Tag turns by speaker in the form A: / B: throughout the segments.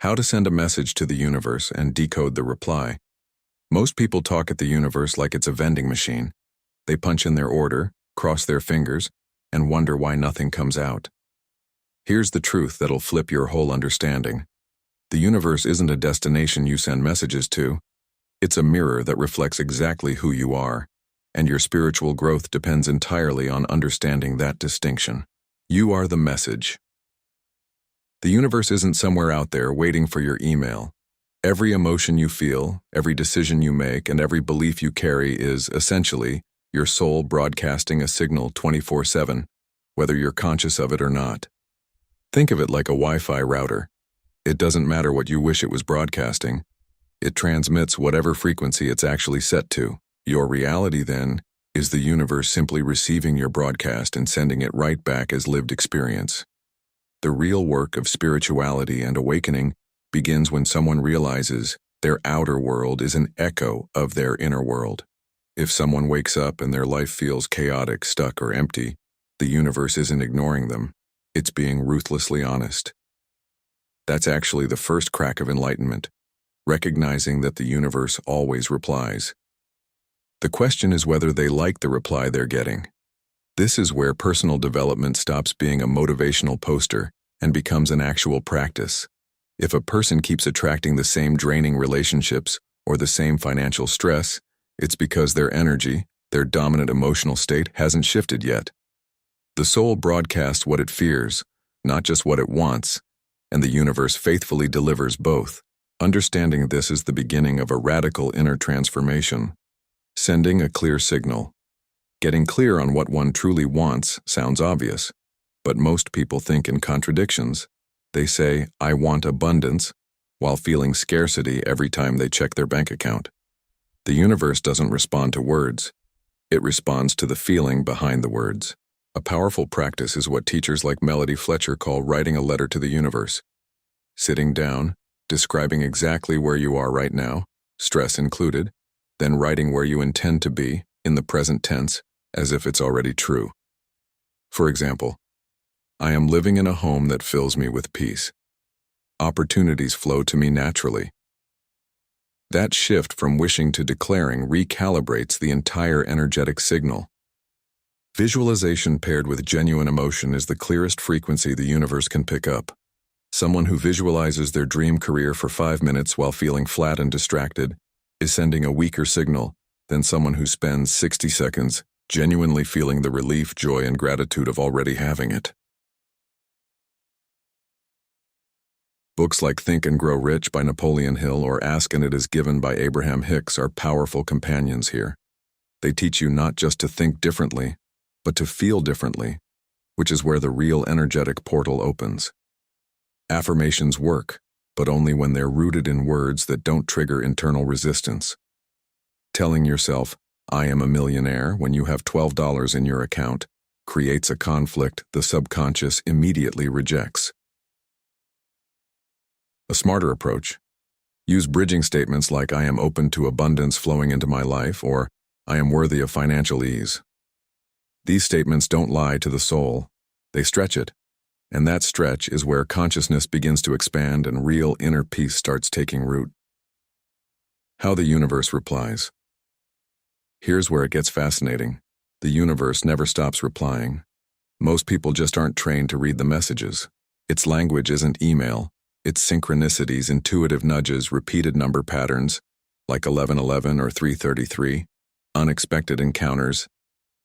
A: How to send a message to the universe and decode the reply. Most people talk at the universe like it's a vending machine. They punch in their order, cross their fingers, and wonder why nothing comes out. Here's the truth that'll flip your whole understanding. The universe isn't a destination you send messages to. It's a mirror that reflects exactly who you are, and your spiritual growth depends entirely on understanding that distinction. You are the message. The universe isn't somewhere out there waiting for your email. Every emotion you feel, every decision you make, and every belief you carry is, essentially, your soul broadcasting a signal 24/7, whether you're conscious of it or not. Think of it like a Wi-Fi router. It doesn't matter what you wish it was broadcasting. It transmits whatever frequency it's actually set to. Your reality, then, is the universe simply receiving your broadcast and sending it right back as lived experience. The real work of spirituality and awakening begins when someone realizes their outer world is an echo of their inner world. If someone wakes up and their life feels chaotic, stuck, or empty, the universe isn't ignoring them. It's being ruthlessly honest. That's actually the first crack of enlightenment, recognizing that the universe always replies. The question is whether they like the reply they're getting. This is where personal development stops being a motivational poster and becomes an actual practice. If a person keeps attracting the same draining relationships or the same financial stress, it's because their energy, their dominant emotional state, hasn't shifted yet. The soul broadcasts what it fears, not just what it wants, and the universe faithfully delivers both. Understanding this is the beginning of a radical inner transformation. Sending a clear signal. Getting clear on what one truly wants sounds obvious, but most people think in contradictions. They say, "I want abundance," while feeling scarcity every time they check their bank account. The universe doesn't respond to words. It responds to the feeling behind the words. A powerful practice is what teachers like Melody Fletcher call writing a letter to the universe. Sitting down, describing exactly where you are right now, stress included, then writing where you intend to be, in the present tense, as if it's already true. For example, I am living in a home that fills me with peace. Opportunities flow to me naturally. That shift from wishing to declaring recalibrates the entire energetic signal. Visualization paired with genuine emotion is the clearest frequency the universe can pick up. Someone who visualizes their dream career for 5 minutes while feeling flat and distracted is sending a weaker signal than someone who spends 60 seconds genuinely feeling the relief, joy, and gratitude of already having it. Books like Think and Grow Rich by Napoleon Hill or Ask and It Is Given by Abraham Hicks are powerful companions here. They teach you not just to think differently, but to feel differently, which is where the real energetic portal opens. Affirmations work, but only when they're rooted in words that don't trigger internal resistance. Telling yourself, "I am a millionaire," when you have $12 in your account, creates a conflict the subconscious immediately rejects. A smarter approach. Use bridging statements like "I am open to abundance flowing into my life" or "I am worthy of financial ease." These statements don't lie to the soul. They stretch it. And that stretch is where consciousness begins to expand and real inner peace starts taking root. How the universe replies. Here's where it gets fascinating. The universe never stops replying. Most people just aren't trained to read the messages. Its language isn't email. It's synchronicities, intuitive nudges, repeated number patterns, like 1111 or 333, unexpected encounters,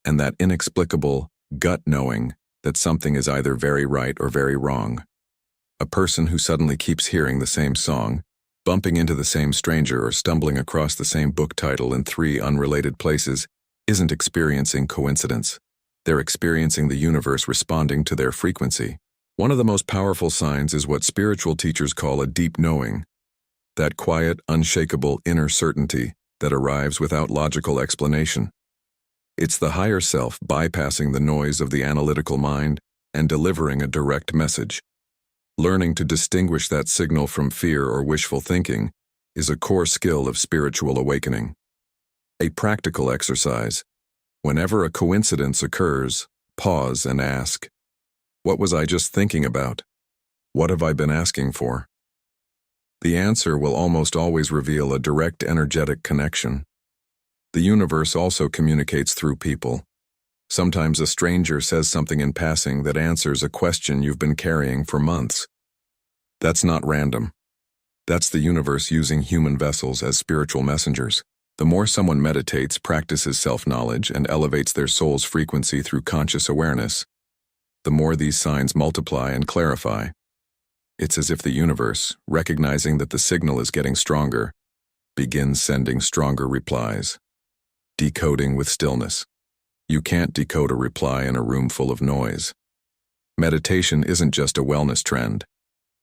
A: and that inexplicable gut knowing that something is either very right or very wrong. A person who suddenly keeps hearing the same song, bumping into the same stranger, or stumbling across the same book title in 3 unrelated places isn't experiencing coincidence. They're experiencing the universe responding to their frequency. One of the most powerful signs is what spiritual teachers call a deep knowing, that quiet, unshakable inner certainty that arrives without logical explanation. It's the higher self bypassing the noise of the analytical mind and delivering a direct message. Learning to distinguish that signal from fear or wishful thinking is a core skill of spiritual awakening. A practical exercise. Whenever a coincidence occurs, pause and ask, "What was I just thinking about? What have I been asking for?" The answer will almost always reveal a direct energetic connection. The universe also communicates through people. Sometimes a stranger says something in passing that answers a question you've been carrying for months. That's not random. That's the universe using human vessels as spiritual messengers. The more someone meditates, practices self-knowledge, and elevates their soul's frequency through conscious awareness, the more these signs multiply and clarify. It's as if the universe, recognizing that the signal is getting stronger, begins sending stronger replies. Decoding with stillness. You can't decode a reply in a room full of noise. Meditation isn't just a wellness trend.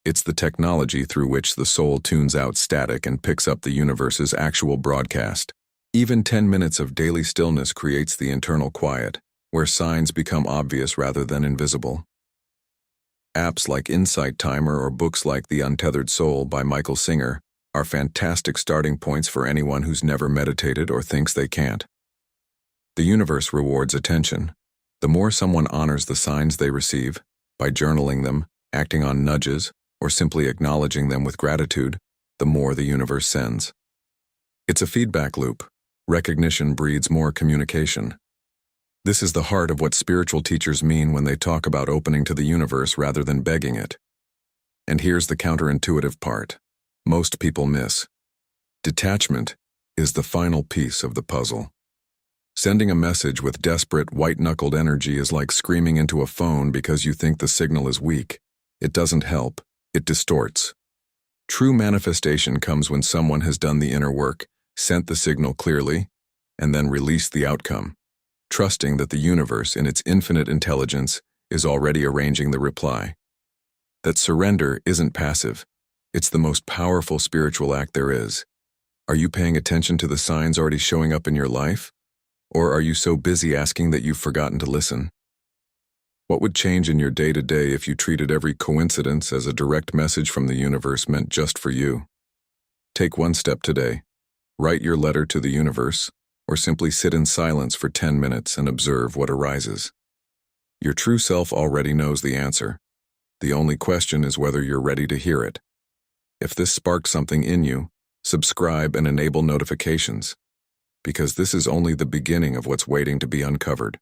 A: It's the technology through which the soul tunes out static and picks up the universe's actual broadcast. Even 10 minutes of daily stillness creates the internal quiet, where signs become obvious rather than invisible. Apps like Insight Timer or books like The Untethered Soul by Michael Singer are fantastic starting points for anyone who's never meditated or thinks they can't. The universe rewards attention. The more someone honors the signs they receive, by journaling them, acting on nudges, or simply acknowledging them with gratitude, the more the universe sends. It's a feedback loop. Recognition breeds more communication. This is the heart of what spiritual teachers mean when they talk about opening to the universe rather than begging it. And here's the counterintuitive part. Most people miss. Detachment is the final piece of the puzzle. Sending a message with desperate, white-knuckled energy is like screaming into a phone because you think the signal is weak. It doesn't help. It distorts. True manifestation comes when someone has done the inner work, sent the signal clearly, and then released the outcome, trusting that the universe, in its infinite intelligence, is already arranging the reply. That surrender isn't passive. It's the most powerful spiritual act there is. Are you paying attention to the signs already showing up in your life? Or are you so busy asking that you've forgotten to listen? What would change in your day-to-day if you treated every coincidence as a direct message from the universe meant just for you? Take one step today. Write your letter to the universe, or simply sit in silence for 10 minutes and observe what arises. Your true self already knows the answer. The only question is whether you're ready to hear it. If this sparks something in you, subscribe and enable notifications, because this is only the beginning of what's waiting to be uncovered.